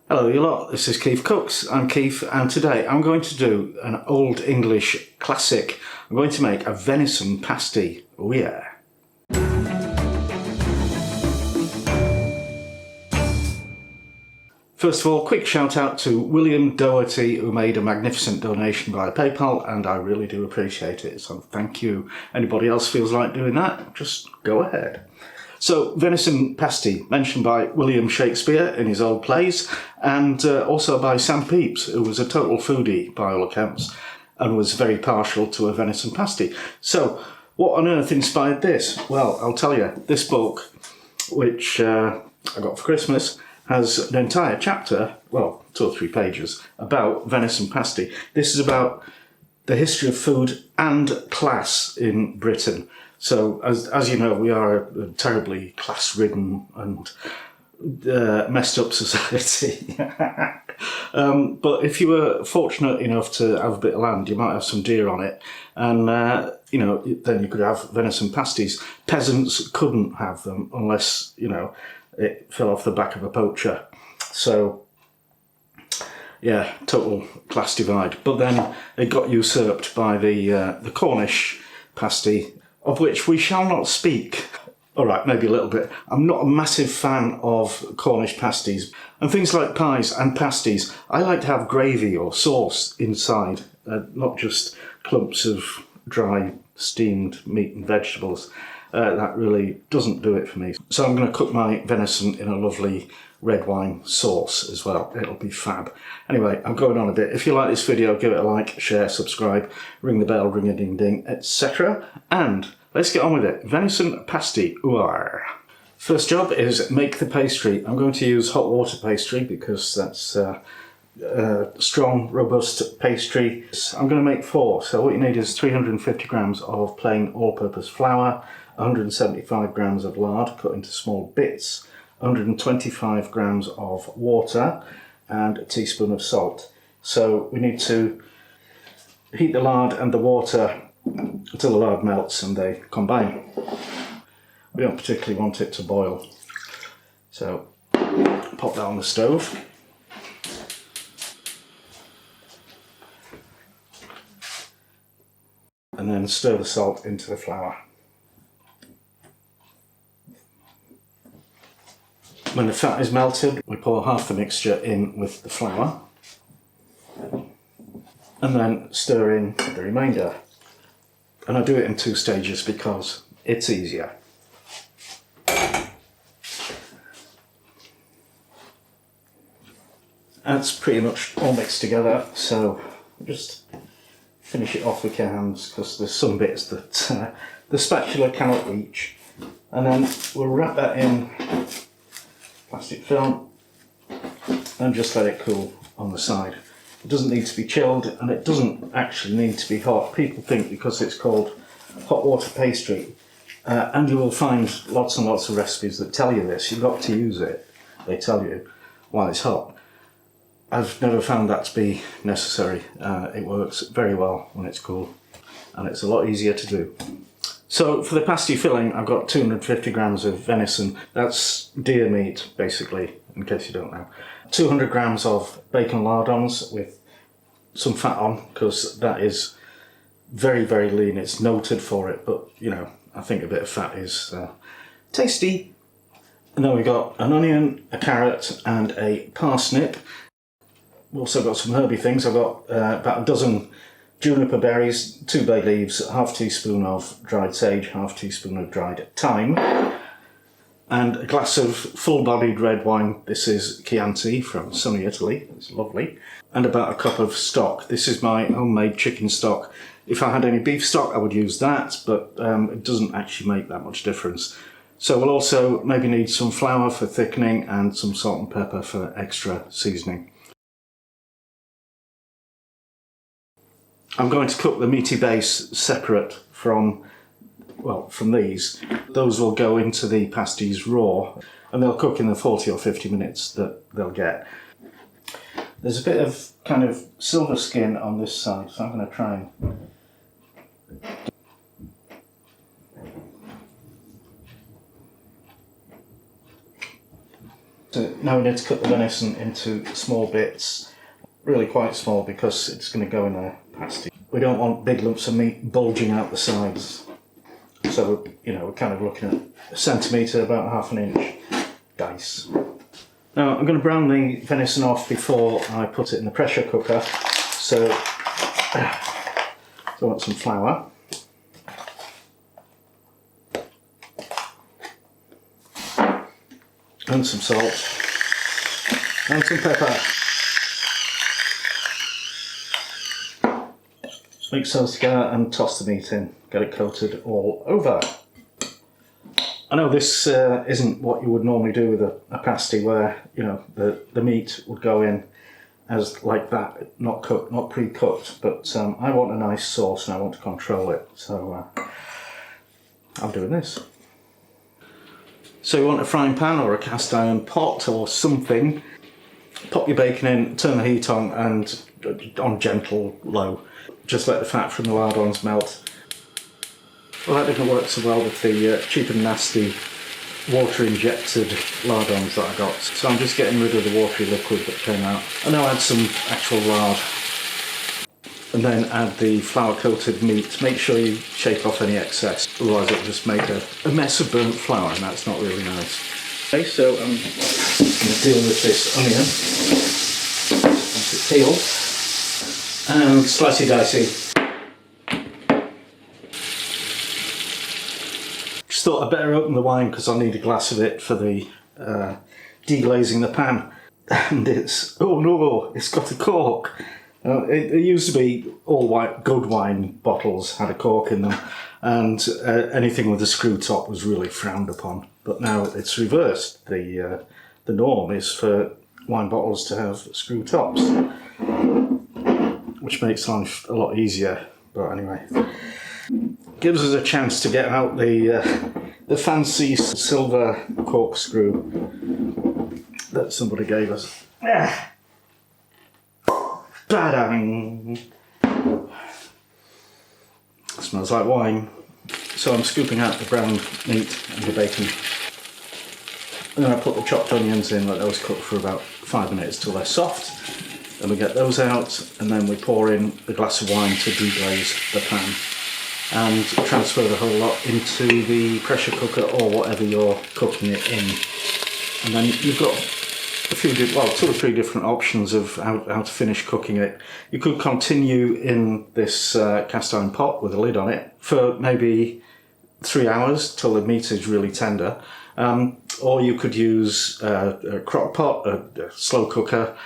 Hello you lot, this is KeefCooks, I'm Keef, and today I'm going to do an old English classic. I'm going to make a venison pasty. Oh yeah. First of all, quick shout out to William Doherty, who made a magnificent donation via PayPal, and I really do appreciate it, so thank you. Anybody else feels like doing that, just go ahead. So, Venison Pastie, mentioned by William Shakespeare in his old plays, and also by Sam Pepys, who was a total foodie by all accounts, and was very partial to a venison pasty. So, what on earth inspired this? Well, I'll tell you, this book, which I got for Christmas, has an entire chapter, well, 2 or 3 pages, about venison pasty. This is about the history of food and class in Britain. So, as you know, we are a terribly class-ridden and messed up society. But if you were fortunate enough to have a bit of land, you might have some deer on it, and you know, then you could have venison pasties. Peasants couldn't have them unless, you know, it fell off the back of a poacher. So, yeah, total class divide. But then it got usurped by the Cornish Pastie, of which we shall not speak. Alright, maybe a little bit. I'm not a massive fan of Cornish pasties. And things like pies and pasties, I like to have gravy or sauce inside, not just clumps of dry steamed meat and vegetables. That really doesn't do it for me. So I'm going to cook my venison in a lovely red wine sauce as well. It'll be fab. Anyway, I'm going on a bit. If you like this video, give it a like, share, subscribe, ring the bell, ring a ding ding, etc. And let's get on with it. Venison pasty. Ooh. First job is make the pastry. I'm going to use hot water pastry because that's strong, robust pastry. I'm going to make 4. So what you need is 350 grams of plain all-purpose flour, 175 grams of lard cut into small bits, 125 grams of water, and a teaspoon of salt. So we need to heat the lard and the water until the lard melts and they combine. We don't particularly want it to boil. So pop that on the stove. And then stir the salt into the flour. When the fat is melted, we pour half the mixture in with the flour and then stir in the remainder. And I do it in 2 stages because it's easier. That's pretty much all mixed together, so just finish it off with your hands because there's some bits that the spatula cannot reach. And then we'll wrap that in plastic film and just let it cool on the side. It doesn't need to be chilled and it doesn't actually need to be hot. People think because it's called hot water pastry, and you will find lots and lots of recipes that tell you this, you've got to use it. They tell you while it's hot. I've never found that to be necessary. It works very well when it's cool and it's a lot easier to do. So for the pasty filling, I've got 250 grams of venison. That's deer meat, basically, in case you don't know. 200 grams of bacon lardons with some fat on, because that is very, very lean. It's noted for it, but, you know, I think a bit of fat is tasty. And then we've got an onion, a carrot, and a parsnip. We've also got some herby things. I've got about a dozen juniper berries, 2 bay leaves, half teaspoon of dried sage, half teaspoon of dried thyme, and a glass of full-bodied red wine. This is Chianti from sunny Italy. It's lovely. And about a cup of stock. This is my homemade chicken stock. If I had any beef stock, I would use that, but it doesn't actually make that much difference. So we'll also maybe need some flour for thickening and some salt and pepper for extra seasoning. I'm going to cook the meaty base separate from these. Those will go into the pasties raw and they'll cook in the 40 or 50 minutes that they'll get. There's a bit of kind of silver skin on this side, so I'm going to try and So now we need to cut the venison into small bits, really quite small because it's going to go in a pasty. We don't want big lumps of meat bulging out the sides. So, you know, we're kind of looking at a centimetre, about half an inch dice. Now I'm going to brown the venison off before I put it in the pressure cooker. So I want some flour. And some salt. And some pepper. Mix those together and toss the meat in. Get it coated all over. I know this isn't what you would normally do with a pasty, where, you know, the meat would go in as like that, not cooked, not pre-cooked, but I want a nice sauce and I want to control it, so I'm doing this. So you want a frying pan or a cast iron pot or something, pop your bacon in, turn the heat on and on gentle low. Just let the fat from the lardons melt. Well, that didn't work so well with the cheap and nasty water injected lardons that I got. So I'm just getting rid of the watery liquid that came out. And now add some actual lard. And then add the flour coated meat. Make sure you shake off any excess, otherwise it'll just make a mess of burnt flour and that's not really nice. Okay, so I'm going to deal with this onion. Let it peel. And slicey dicey. Just thought I'd better open the wine because I'll need a glass of it for the deglazing the pan. And it's, oh no, it's got a cork. It used to be all white, good wine bottles had a cork in them, and anything with a screw top was really frowned upon. But now it's reversed. The norm is for wine bottles to have screw tops, which makes life a lot easier. But anyway, gives us a chance to get out the fancy silver corkscrew that somebody gave us. Ba-dang! Smells like wine. So I'm scooping out the browned meat and the bacon. And then I put the chopped onions in, let those cook for about 5 minutes till they're soft. Then we get those out, and then we pour in a glass of wine to deglaze the pan. And transfer the whole lot into the pressure cooker or whatever you're cooking it in. And then you've got a few, well, 2 or 3 different options of how to finish cooking it. You could continue in this cast iron pot with a lid on it for maybe 3 hours till the meat is really tender. Or you could use a crock pot, a slow cooker,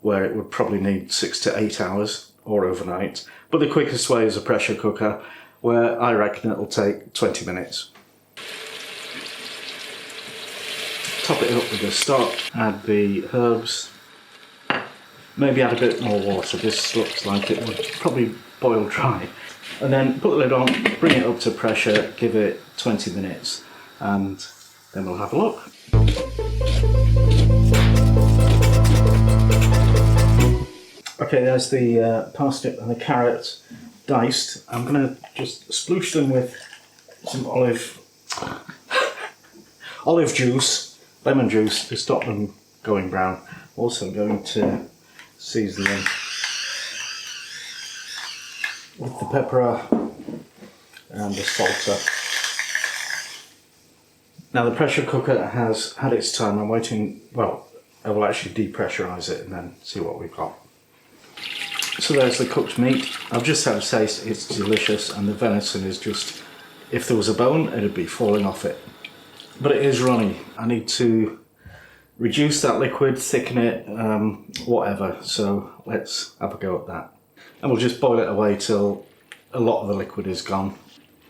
where it would probably need 6 to 8 hours or overnight. But the quickest way is a pressure cooker, where I reckon it'll take 20 minutes. Top it up with the stock, add the herbs, maybe add a bit more water. This looks like it would probably boil dry. And then put the lid on, bring it up to pressure, give it 20 minutes, and then we'll have a look. Okay, there's the parsnip and the carrot diced. I'm going to just sploosh them with some olive juice. Lemon juice to stop them going brown. Also going to season them with the pepper and the salter. Now the pressure cooker has had its time. I'm waiting, well, I will actually depressurise it and then see what we've got. So there's the cooked meat. I've just had a taste, it's delicious, and the venison is just, if there was a bone, it'd be falling off it. But it is runny. I need to reduce that liquid, thicken it, whatever. So let's have a go at that. And we'll just boil it away till a lot of the liquid is gone.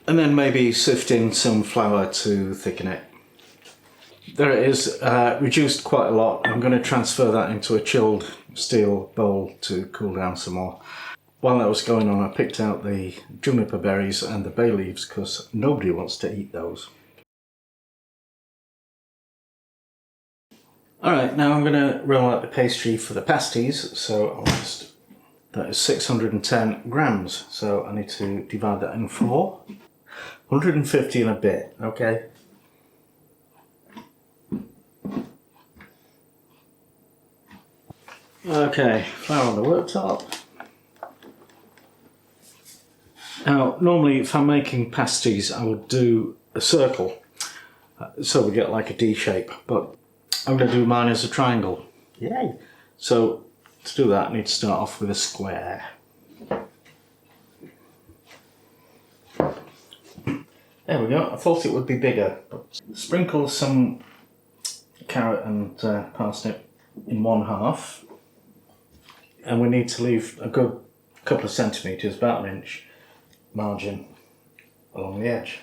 And then maybe sift in some flour to thicken it. There it is, reduced quite a lot. I'm going to transfer that into a chilled steel bowl to cool down some more. While that was going on, I picked out the juniper berries and the bay leaves because nobody wants to eat those. Alright, now I'm going to roll out the pastry for the pasties, so that is 610 grams, so I need to divide that in 4. 150 and a bit, okay. Okay, flour on the worktop. Now, normally if I'm making pasties, I would do a circle, so we get like a D shape, but I'm going to do mine as a triangle. Yay! So, to do that, I need to start off with a square. There we go, I thought it would be bigger, but sprinkle some carrot and parsnip in one half, and we need to leave a good couple of centimetres, about an inch, margin along the edge.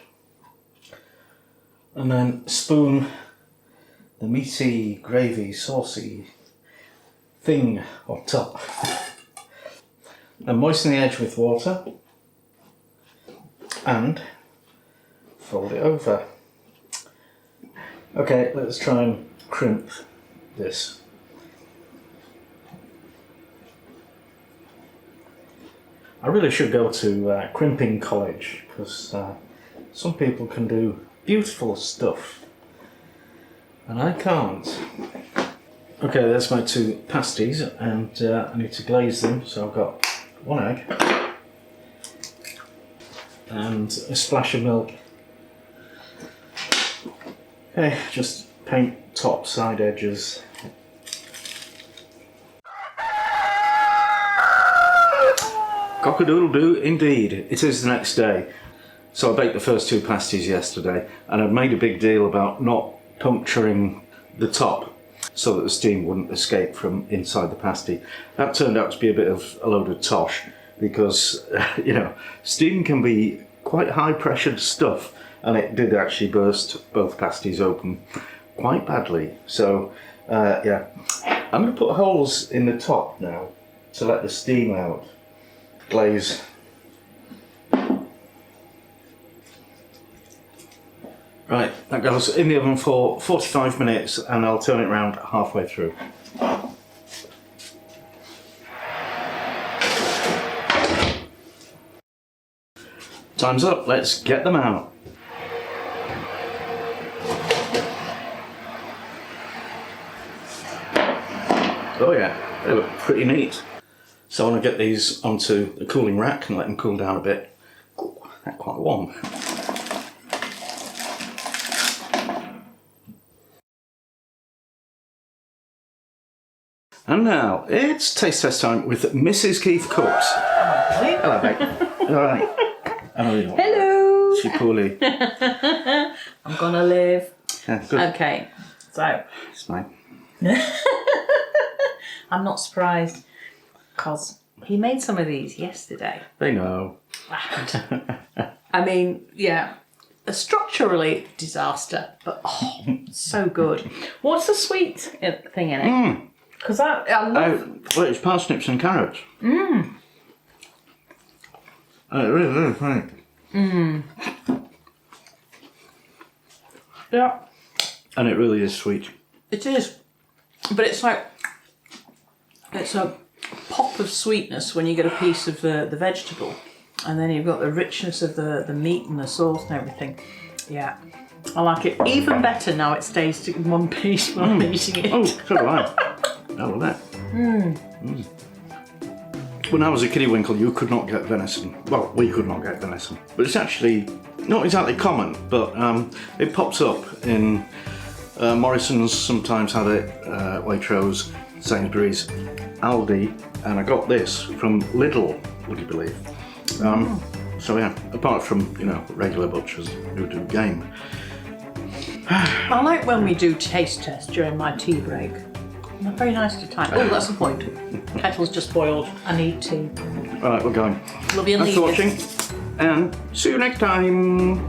And then spoon the meaty, gravy, saucy thing on top. And moisten the edge with water and fold it over. Okay, let's try and crimp this. I really should go to crimping college, because some people can do beautiful stuff and I can't. Okay, there's my two pasties, and I need to glaze them, so I've got one egg and a splash of milk. Okay, just paint top, side edges. Cock-a-doodle-doo indeed. It is the next day. So I baked the first two pasties yesterday, and I'd made a big deal about not puncturing the top so that the steam wouldn't escape from inside the pasty. That turned out to be a bit of a load of tosh, because you know, steam can be quite high pressured stuff, and it did actually burst both pasties open quite badly. So yeah, I'm going to put holes in the top now to let the steam out. Glaze. Right, that goes in the oven for 45 minutes, and I'll turn it around halfway through. Time's up, let's get them out. Oh yeah, they look pretty neat. So I want to get these onto the cooling rack and let them cool down a bit. Ooh, they're quite warm. And now it's taste test time with Mrs. KeefCooks. Hello, babe. Alright. Hello. She poorly. I'm gonna live. Yeah, good. Okay, so. It's fine. I'm not surprised, because he made some of these yesterday. They know. I mean, yeah, a structurally disaster, but oh, so good. What's the sweet thing in it? Because I love... well, it's parsnips and carrots. It really is, right? Yeah. And it really is sweet. It is. But it's like... It's a pop of sweetness when you get a piece of the vegetable. And then you've got the richness of the meat and the sauce and everything. Yeah. I like it even better now it stays in one piece when I'm eating it. Oh, so do I. I love that. When I was a kiddie-winkle, you could not get venison. Well, we could not get venison. But it's actually not exactly common, but it pops up in Morrison's, sometimes have it, Waitrose, Sainsbury's, Aldi, and I got this from Lidl, would you believe? So yeah, apart from, you know, regular butchers who do game. I like when we do taste tests during my tea break. They're very nice to time. Oh, that's the point. Kettle's just boiled. I need tea. Right, we're going. Love you and Thanks for watching, and see you next time.